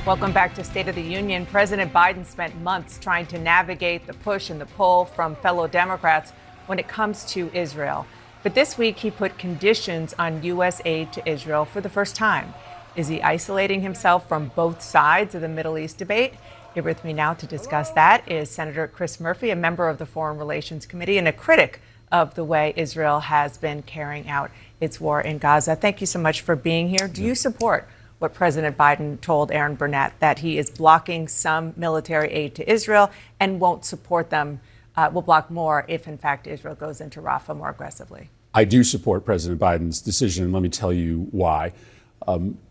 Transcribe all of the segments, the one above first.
Welcome back to State of the Union. President Biden spent months trying to navigate the push and the pull from fellow Democrats when it comes to Israel. But this week, he put conditions on U.S. aid to Israel for the first time. Is he isolating himself from both sides of the Middle East debate? Here with me now to discuss that is Senator Chris Murphy, a member of the Foreign Relations Committee and a critic of the way Israel has been carrying out its war in Gaza. Thank you so much for being here. Do you support what President Biden told Aaron Burnett, that he is blocking some military aid to Israel and won't support them, will block more if, in fact, Israel goes into Rafah more aggressively? I do support President Biden's decision, and let me tell you why.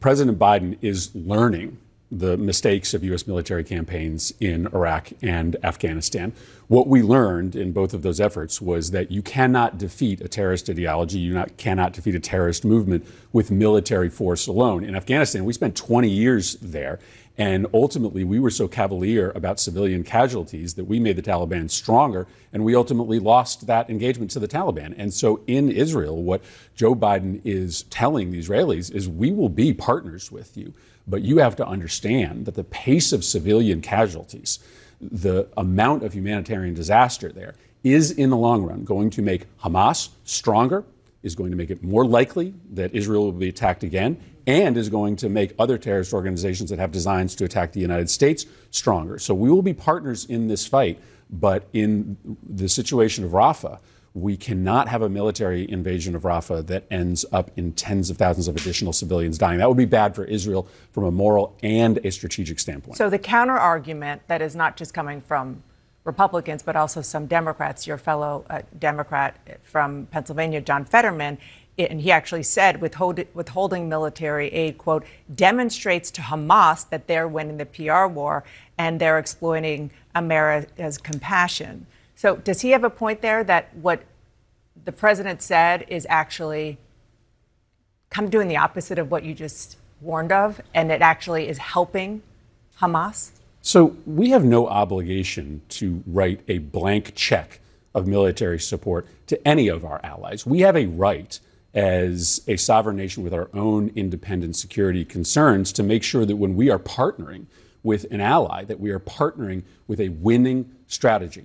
President Biden is learning the mistakes of U.S. military campaigns in Iraq and Afghanistan. What we learned in both of those efforts was that you cannot defeat a terrorist ideology, cannot defeat a terrorist movement with military force alone. In Afghanistan, we spent 20 years there, and ultimately we were so cavalier about civilian casualties that we made the Taliban stronger, and we ultimately lost that engagement to the Taliban. And so in Israel, what Joe Biden is telling the Israelis is, we will be partners with you, but you have to understand that the pace of civilian casualties, the amount of humanitarian disaster there, is in the long run going to make Hamas stronger, is going to make it more likely that Israel will be attacked again, and is going to make other terrorist organizations that have designs to attack the United States stronger. So we will be partners in this fight, but in the situation of Rafah, we cannot have a military invasion of Rafah that ends up in tens of thousands of additional civilians dying. That would be bad for Israel from a moral and a strategic standpoint. So the counter argument that is not just coming from Republicans, but also some Democrats, your fellow Democrat from Pennsylvania, John Fetterman, and he actually said withholding military aid, quote, demonstrates to Hamas that they're winning the PR war and they're exploiting America's compassion. So does he have a point there that what the president said is actually kind of doing the opposite of what you just warned of, and it actually is helping Hamas? So we have no obligation to write a blank check of military support to any of our allies. We have a right as a sovereign nation with our own independent security concerns to make sure that when we are partnering with an ally, that we are partnering with a winning strategy.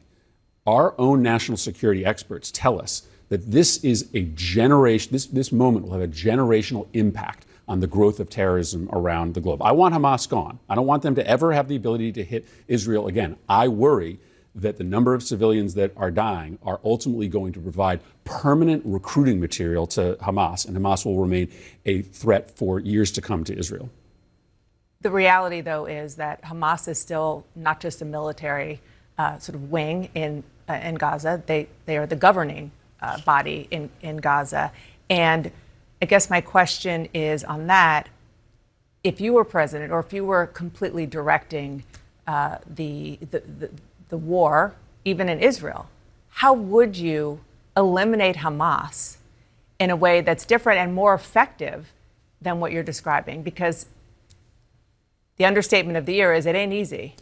Our own national security experts tell us that this is a generation, this moment will have a generational impact on the growth of terrorism around the globe. I want Hamas gone. I don't want them to ever have the ability to hit Israel again. I worry that the number of civilians that are dying are ultimately going to provide permanent recruiting material to Hamas, and Hamas will remain a threat for years to come to Israel. The reality, though, is that Hamas is still not just a military sort of wing in Gaza. They are the governing body in Gaza. And I guess my question is on that, if you were president or if you were completely directing the war, even in Israel, how would you eliminate Hamas in a way that's different and more effective than what you're describing? Because the understatement of the year is it ain't easy.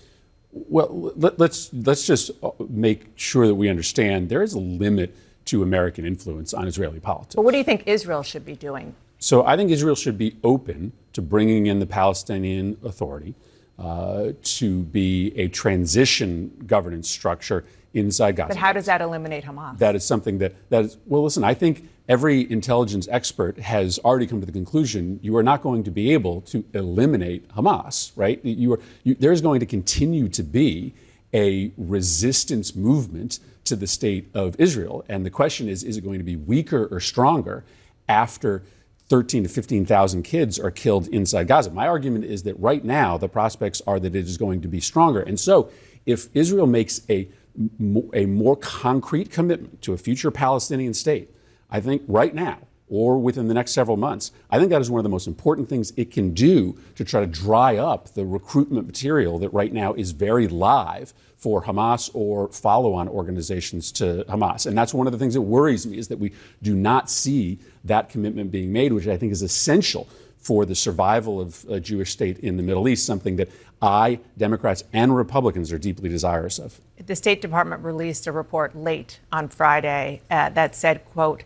Well, let's just make sure that we understand there is a limit to American influence on Israeli politics. But what do you think Israel should be doing? So I think Israel should be open to bringing in the Palestinian Authority to be a transition governance structure inside Gaza. But how does that eliminate Hamas? That is something that is, well, listen, I think every intelligence expert has already come to the conclusion you are not going to be able to eliminate Hamas, right? There's going to continue to be a resistance movement to the state of Israel. And the question is it going to be weaker or stronger after 13 to 15,000 kids are killed inside Gaza? My argument is that right now the prospects are that it is going to be stronger. And so if Israel makes a more concrete commitment to a future Palestinian state, I think right now, or within the next several months, I think that is one of the most important things it can do to try to dry up the recruitment material that right now is very live for Hamas or follow-on organizations to Hamas. And that's one of the things that worries me, is that we do not see that commitment being made, which I think is essential for the survival of a Jewish state in the Middle East, something that Democrats and Republicans are deeply desirous of. The State Department released a report late on Friday that said, quote,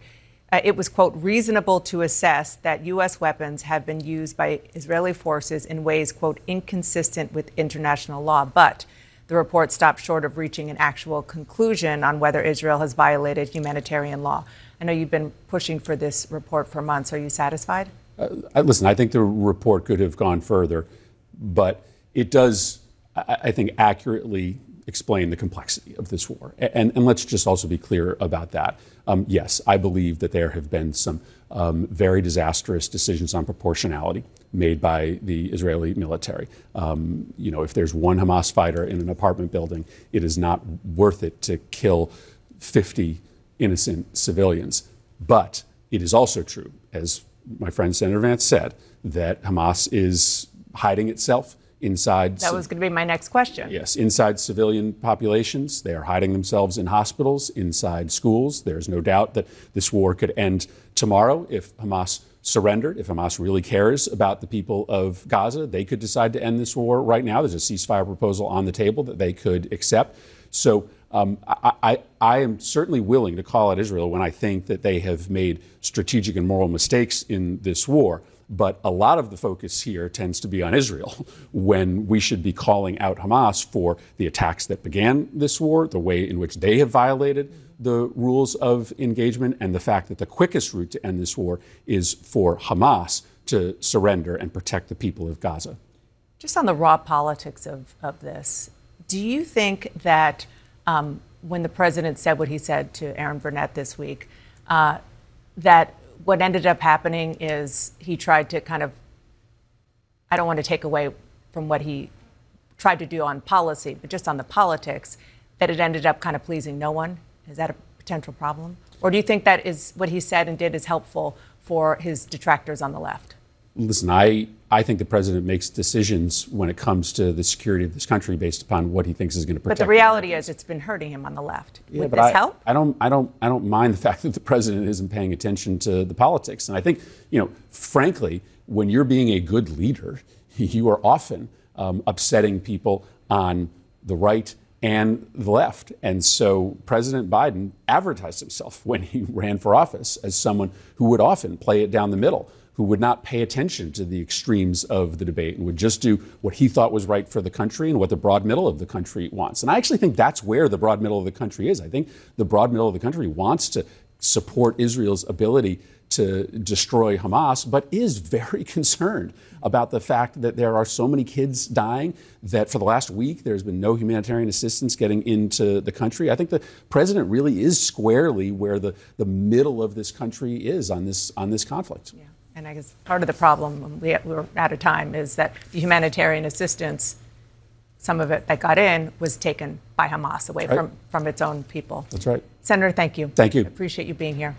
it was, quote, reasonable to assess that U.S. weapons have been used by Israeli forces in ways, quote, inconsistent with international law. But the report stopped short of reaching an actual conclusion on whether Israel has violated humanitarian law. I know you've been pushing for this report for months. Are you satisfied? Listen, I think the report could have gone further, but it does, I think, accurately explain the complexity of this war. And let's just also be clear about that. Yes, I believe that there have been some very disastrous decisions on proportionality made by the Israeli military. If there's one Hamas fighter in an apartment building, it is not worth it to kill 50 innocent civilians. But it is also true, as my friend Senator Vance said, that Hamas is hiding itself inside. That was going to be my next question. Yes, inside civilian populations. They are hiding themselves in hospitals, inside schools. There's no doubt that this war could end tomorrow if Hamas surrendered. If Hamas really cares about the people of Gaza, they could decide to end this war right now. There's a ceasefire proposal on the table that they could accept. So I am certainly willing to call out Israel when I think that they have made strategic and moral mistakes in this war. But a lot of the focus here tends to be on Israel when we should be calling out Hamas for the attacks that began this war, the way in which they have violated the rules of engagement, and the fact that the quickest route to end this war is for Hamas to surrender and protect the people of Gaza. Just on the raw politics of this, do you think that when the president said what he said to Aaron Burnett this week, that what ended up happening is he tried to kind of, I don't want to take away from what he tried to do on policy, but just on the politics, that it ended up kind of pleasing no one? Is that a potential problem? Or do you think that is what he said and did is helpful for his detractors on the left? Listen, I think the president makes decisions when it comes to the security of this country based upon what he thinks is going to protect. But the reality is it's been hurting him on the left. Yeah, Would this help? I don't mind the fact that the president isn't paying attention to the politics. And I think, frankly, when you're being a good leader, you are often upsetting people on the right and the left. And so President Biden advertised himself when he ran for office as someone who would often play it down the middle, who would not pay attention to the extremes of the debate and would just do what he thought was right for the country and what the broad middle of the country wants. And I actually think that's where the broad middle of the country is. I think the broad middle of the country wants to support Israel's ability to destroy Hamas, but is very concerned about the fact that there are so many kids dying, that for the last week there's been no humanitarian assistance getting into the country. I think the president really is squarely where the middle of this country is on this conflict. Yeah. And I guess part of the problem, we're out of time, is that the humanitarian assistance, some of it that got in, was taken by Hamas away from its own people. That's right. Senator, thank you. Thank you. I appreciate you being here.